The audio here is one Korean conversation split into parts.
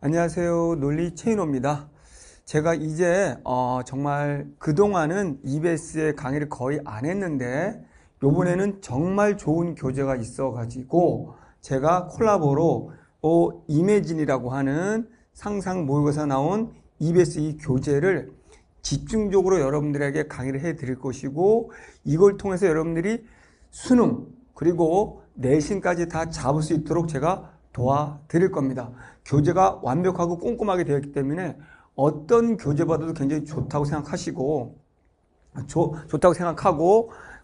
안녕하세요. 논리 최인호입니다. 제가 이제 정말 그동안은 EBS의 강의를 거의 안 했는데 요번에는 정말 좋은 교재가 있어가지고 제가 콜라보로 이매진이라고 하는 상상 모의고사 나온 EBS 이 교재를 집중적으로 여러분들에게 강의를 해드릴 것이고, 이걸 통해서 여러분들이 수능 그리고 내신까지 다 잡을 수 있도록 제가 도와드릴 겁니다. 교재가 완벽하고 꼼꼼하게 되어 있기 때문에 어떤 교재보다도 굉장히 좋다고 생각하시고,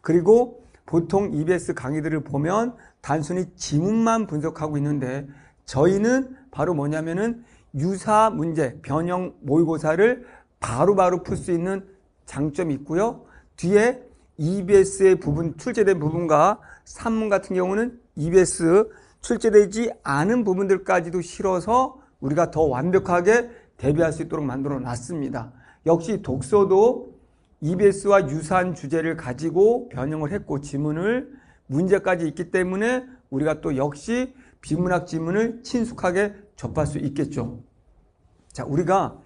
그리고 보통 EBS 강의들을 보면 단순히 지문만 분석하고 있는데, 저희는 바로 뭐냐면은 유사 문제, 변형 모의고사를 바로바로 풀 수 있는 장점이 있고요. 뒤에 EBS의 부분, 출제된 부분과 산문 같은 경우는 EBS 출제되지 않은 부분들까지도 실어서 우리가 더 완벽하게 대비할 수 있도록 만들어 놨습니다. 역시 독서도 EBS와 유사한 주제를 가지고 변형을 했고 지문을 문제까지 있기 때문에 우리가 또 역시 비문학 지문을 친숙하게 접할 수 있겠죠. 자, 우리가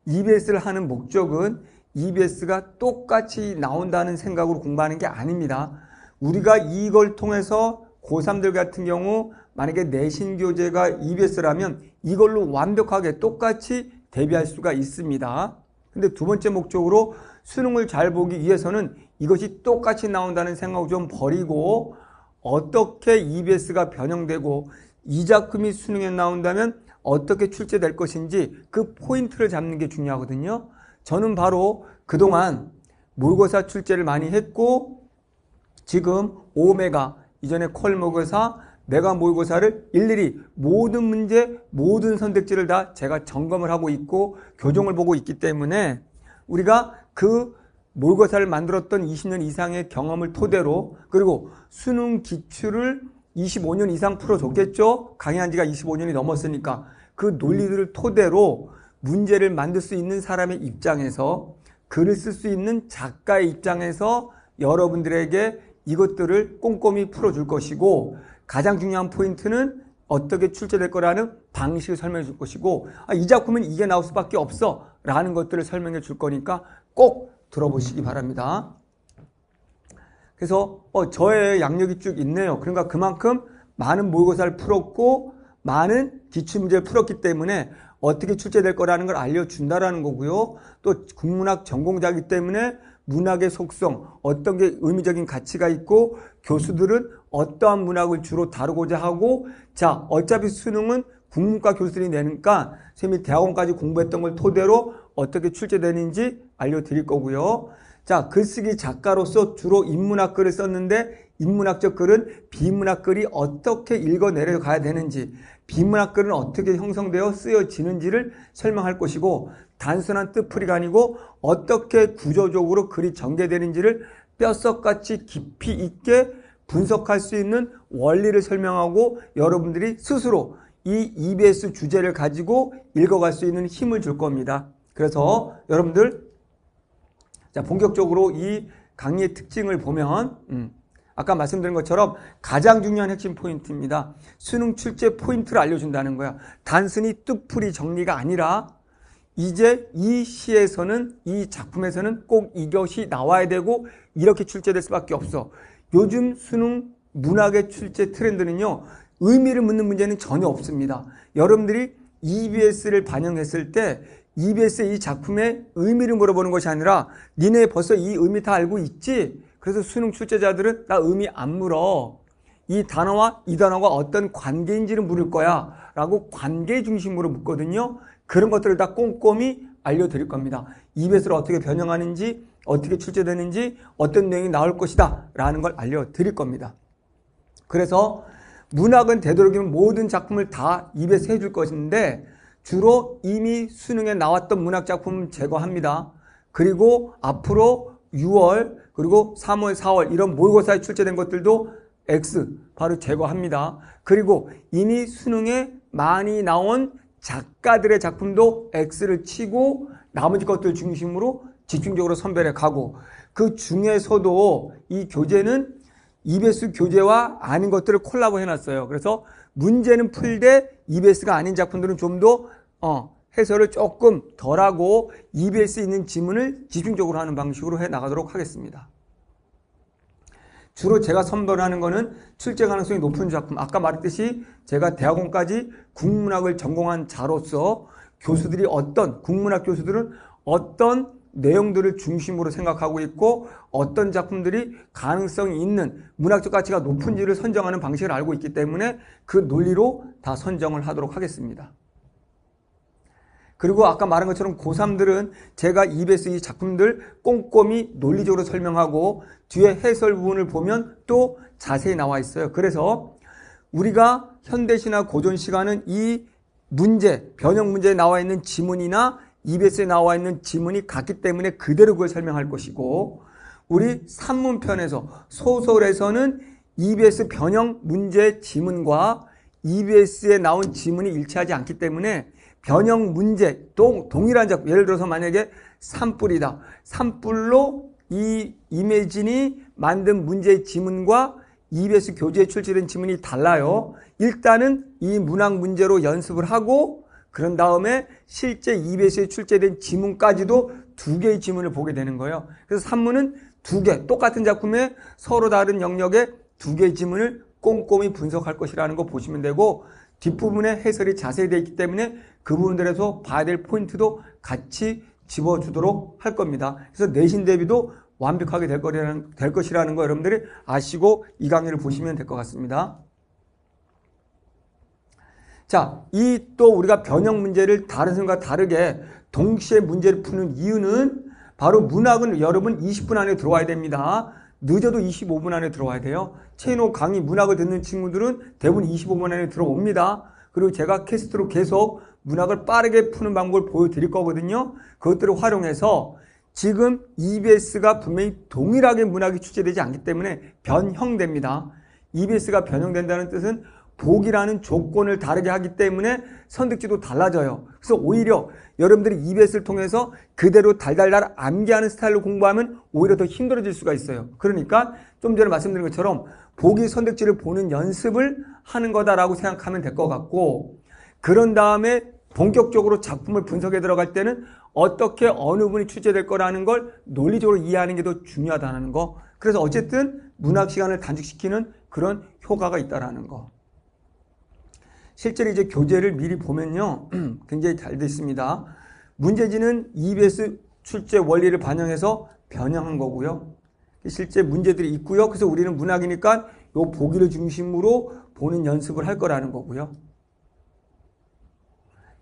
EBS를 하는 목적은 EBS가 똑같이 나온다는 생각으로 공부하는 게 아닙니다. 우리가 이걸 통해서 고3들 같은 경우 만약에 내신 교재가 EBS라면 이걸로 완벽하게 똑같이 대비할 수가 있습니다. 근데 두 번째 목적으로 수능을 잘 보기 위해서는 이것이 똑같이 나온다는 생각을 좀 버리고 어떻게 EBS가 변형되고 이 작품이 수능에 나온다면 어떻게 출제될 것인지 그 포인트를 잡는 게 중요하거든요. 저는 바로 그동안 모의고사 출제를 많이 했고 지금 오메가, 이전에 퀄 모의고사, 메가 모의고사를 일일이 모든 문제, 모든 선택지를 다 제가 점검을 하고 있고 교정을 보고 있기 때문에 우리가 그 모의고사를 만들었던 20년 이상의 경험을 토대로, 그리고 수능 기출을 25년 이상 풀어줬겠죠. 강의한 지가 25년이 넘었으니까 그 논리들을 토대로 문제를 만들 수 있는 사람의 입장에서, 글을 쓸 수 있는 작가의 입장에서 여러분들에게 이것들을 꼼꼼히 풀어줄 것이고, 가장 중요한 포인트는 어떻게 출제될 거라는 방식을 설명해 줄 것이고, 이 작품은 이게 나올 수밖에 없어 라는 것들을 설명해 줄 거니까 꼭 들어보시기 바랍니다. 그래서 저의 양력이 쭉 있네요. 그러니까 그만큼 많은 모의고사를 풀었고 많은 기출문제를 풀었기 때문에 어떻게 출제될 거라는 걸 알려준다라는 거고요. 또 국문학 전공자이기 때문에 문학의 속성, 어떤 게 의미적인 가치가 있고 교수들은 어떠한 문학을 주로 다루고자 하고, 자, 어차피 수능은 국문과 교수들이 내니까 선생님이 대학원까지 공부했던 걸 토대로 어떻게 출제되는지 알려드릴 거고요. 자, 글쓰기 작가로서 주로 인문학 글을 썼는데 인문학적 글은 비문학 글이 어떻게 읽어 내려가야 되는지, 비문학 글은 어떻게 형성되어 쓰여지는지를 설명할 것이고, 단순한 뜻풀이가 아니고 어떻게 구조적으로 글이 전개되는지를 뼛속같이 깊이 있게 분석할 수 있는 원리를 설명하고 여러분들이 스스로 이 EBS 주제를 가지고 읽어갈 수 있는 힘을 줄 겁니다. 그래서 여러분들, 자, 본격적으로 이 강의의 특징을 보면 아까 말씀드린 것처럼 가장 중요한 핵심 포인트입니다. 수능 출제 포인트를 알려준다는 거야. 단순히 뜻풀이 정리가 아니라 이제 이 시에서는, 이 작품에서는 꼭 이것이 나와야 되고 이렇게 출제될 수밖에 없어. 요즘 수능 문학의 출제 트렌드는요, 의미를 묻는 문제는 전혀 없습니다. 여러분들이 EBS를 반영했을 때 EBS의 이 작품의 의미를 물어보는 것이 아니라 니네 벌써 이 의미 다 알고 있지? 그래서 수능 출제자들은 나 의미 안 물어. 이 단어와 이 단어가 어떤 관계인지를 물을 거야 라고 관계 중심으로 묻거든요. 그런 것들을 다 꼼꼼히 알려드릴 겁니다. EBS를 어떻게 변형하는지, 어떻게 출제되는지, 어떤 내용이 나올 것이다 라는 걸 알려드릴 겁니다. 그래서 문학은 되도록이면 모든 작품을 다 EBS 해줄 것인데 주로 이미 수능에 나왔던 문학 작품을 제거합니다. 그리고 앞으로 6월 그리고 3월, 4월 이런 모의고사에 출제된 것들도 X 바로 제거합니다. 그리고 이미 수능에 많이 나온 작가들의 작품도 X를 치고 나머지 것들 중심으로 집중적으로 선별해 가고, 그 중에서도 이 교재는 EBS 교재와 아닌 것들을 콜라보 해놨어요. 그래서 문제는 풀되 EBS가 아닌 작품들은 좀 더 해설을 조금 덜하고 EBS에 있는 지문을 집중적으로 하는 방식으로 해 나가도록 하겠습니다. 주로 제가 선별하는 거는 출제 가능성이 높은 작품, 아까 말했듯이 제가 대학원까지 국문학을 전공한 자로서 교수들이 국문학 교수들은 어떤 내용들을 중심으로 생각하고 있고 어떤 작품들이 가능성이 있는 문학적 가치가 높은지를 선정하는 방식을 알고 있기 때문에 그 논리로 다 선정을 하도록 하겠습니다. 그리고 아까 말한 것처럼 고3들은 제가 EBS 이 작품들 꼼꼼히 논리적으로 설명하고 뒤에 해설 부분을 보면 또 자세히 나와 있어요. 그래서 우리가 현대시나 고전 시가는 이 문제, 변형 문제에 나와 있는 지문이나 EBS에 나와 있는 지문이 같기 때문에 그대로 그걸 설명할 것이고, 우리 산문편에서 소설에서는 EBS 변형 문제 지문과 EBS에 나온 지문이 일치하지 않기 때문에 변형 문제, 동일한 작품, 예를 들어서 만약에 산불이다. 산불로 이 이매진이 만든 문제의 지문과 EBS 교재에 출제된 지문이 달라요. 일단은 이 문학 문제로 연습을 하고 그런 다음에 실제 EBS에 출제된 지문까지도 두 개의 지문을 보게 되는 거예요. 그래서 산문은 두 개, 똑같은 작품에 서로 다른 영역의 두 개의 지문을 꼼꼼히 분석할 것이라는 거 보시면 되고, 뒷부분에 해설이 자세히 되어 있기 때문에 그 부분들에서 봐야 될 포인트도 같이 집어주도록 할 겁니다. 그래서 내신 대비도 완벽하게 될 것이라는 거 여러분들이 아시고 이 강의를 보시면 될 것 같습니다. 자, 이 또 우리가 변형 문제를 다른 선생님과 다르게 동시에 문제를 푸는 이유는 바로 문학은 여러분 20분 안에 들어와야 됩니다. 늦어도 25분 안에 들어와야 돼요. 채널 강의 문학을 듣는 친구들은 대부분 25분 안에 들어옵니다. 그리고 제가 캐스트로 계속 문학을 빠르게 푸는 방법을 보여드릴 거거든요. 그것들을 활용해서 지금 EBS가 분명히 동일하게 문학이 출제되지 않기 때문에 변형됩니다. EBS가 변형된다는 뜻은 보기라는 조건을 다르게 하기 때문에 선택지도 달라져요. 그래서 오히려 여러분들이 EBS를 통해서 그대로 달달달 암기하는 스타일로 공부하면 오히려 더 힘들어질 수가 있어요. 그러니까 좀 전에 말씀드린 것처럼 보기 선택지를 보는 연습을 하는 거다라고 생각하면 될 것 같고, 그런 다음에 본격적으로 작품을 분석에 들어갈 때는 어떻게 어느 분이 출제될 거라는 걸 논리적으로 이해하는 게 더 중요하다는 거. 그래서 어쨌든 문학 시간을 단축시키는 그런 효과가 있다라는 거. 실제로 이제 교재를 미리 보면요, 굉장히 잘 되어 있습니다. 문제지는 EBS 출제 원리를 반영해서 변형한 거고요. 실제 문제들이 있고요. 그래서 우리는 문학이니까 요 보기를 중심으로 보는 연습을 할 거라는 거고요.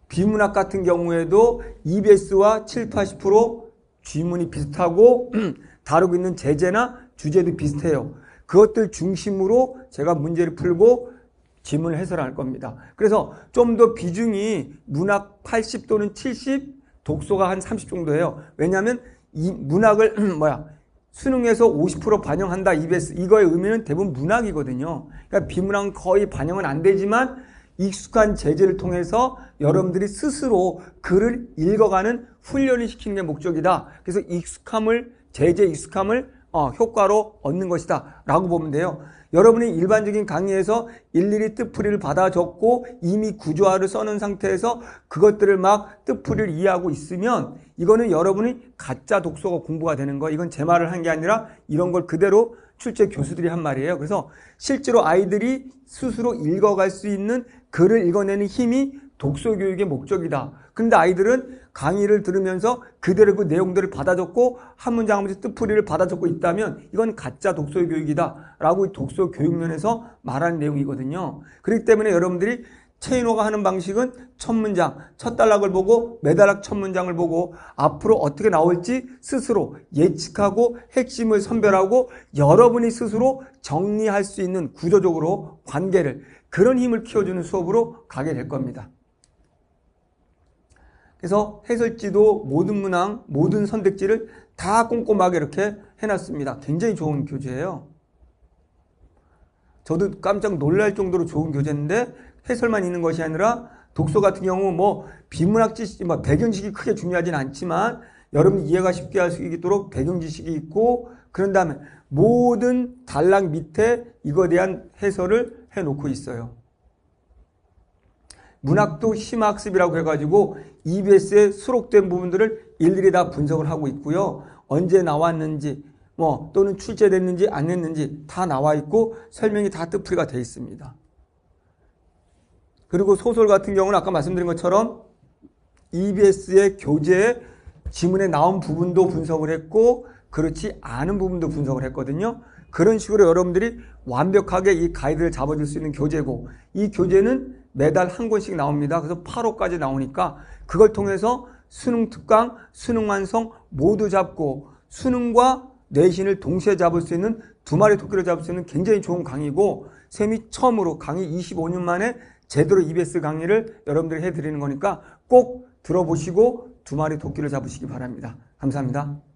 비문학 같은 경우에도 EBS와 7, 80% 지문이 비슷하고 다루고 있는 제재나 주제도 비슷해요. 그것들 중심으로 제가 문제를 풀고 지문을 해설할 겁니다. 그래서 좀 더 비중이 문학 80 또는 70, 독서가 한 30 정도예요. 왜냐하면 이 문학을 수능에서 50% 반영한다 EBS, 이거의 의미는 대부분 문학이거든요. 그러니까 비문학은 거의 반영은 안 되지만 익숙한 제재를 통해서 여러분들이 스스로 글을 읽어가는 훈련을 시키는 게 목적이다. 그래서 제재 익숙함을 효과로 얻는 것이다 라고 보면 돼요. 여러분이 일반적인 강의에서 일일이 뜻풀이를 받아 적고 이미 구조화를 써놓은 상태에서 그것들을 막 뜻풀이를 이해하고 있으면 이거는 여러분이 가짜 독서가 공부가 되는 거. 이건 제 말을 한 게 아니라 이런 걸 그대로 출제 교수들이 한 말이에요. 그래서 실제로 아이들이 스스로 읽어갈 수 있는 글을 읽어내는 힘이 독서 교육의 목적이다. 그런데 아이들은 강의를 들으면서 그대로 그 내용들을 받아 적고 한 문장 한 문장 뜻풀이를 받아 적고 있다면 이건 가짜 독서 교육이다 라고 독서 교육면에서 말하는 내용이거든요. 그렇기 때문에 여러분들이 최인호가 하는 방식은 첫 문장, 첫 단락을 보고 매단락 첫 문장을 보고 앞으로 어떻게 나올지 스스로 예측하고 핵심을 선별하고 여러분이 스스로 정리할 수 있는 구조적으로 관계를, 그런 힘을 키워주는 수업으로 가게 될 겁니다. 그래서 해설지도 모든 문항, 모든 선택지를 다 꼼꼼하게 이렇게 해놨습니다. 굉장히 좋은 교재예요. 저도 깜짝 놀랄 정도로 좋은 교재인데 해설만 있는 것이 아니라 독서 같은 경우 비문학 지식, 배경 지식이 크게 중요하진 않지만 여러분이 이해가 쉽게 할 수 있도록 배경 지식이 있고, 그런 다음에 모든 단락 밑에 이거에 대한 해설을 해놓고 있어요. 문학도 심학습이라고 해가지고 EBS에 수록된 부분들을 일일이 다 분석을 하고 있고요. 언제 나왔는지 또는 출제됐는지 안 됐는지 다 나와 있고 설명이 다 뜻풀이가 되어 있습니다. 그리고 소설 같은 경우는 아까 말씀드린 것처럼 EBS의 교재 지문에 나온 부분도 분석을 했고 그렇지 않은 부분도 분석을 했거든요. 그런 식으로 여러분들이 완벽하게 이 가이드를 잡아줄 수 있는 교재고 이 교재는 매달 한 권씩 나옵니다. 그래서 8호까지 나오니까 그걸 통해서 수능 특강, 수능 완성 모두 잡고 수능과 내신을 동시에 잡을 수 있는 두 마리 토끼를 잡을 수 있는 굉장히 좋은 강의고 쌤이 처음으로 강의 25년 만에 제대로 EBS 강의를 여러분들이 해드리는 거니까 꼭 들어보시고 두 마리 토끼를 잡으시기 바랍니다. 감사합니다.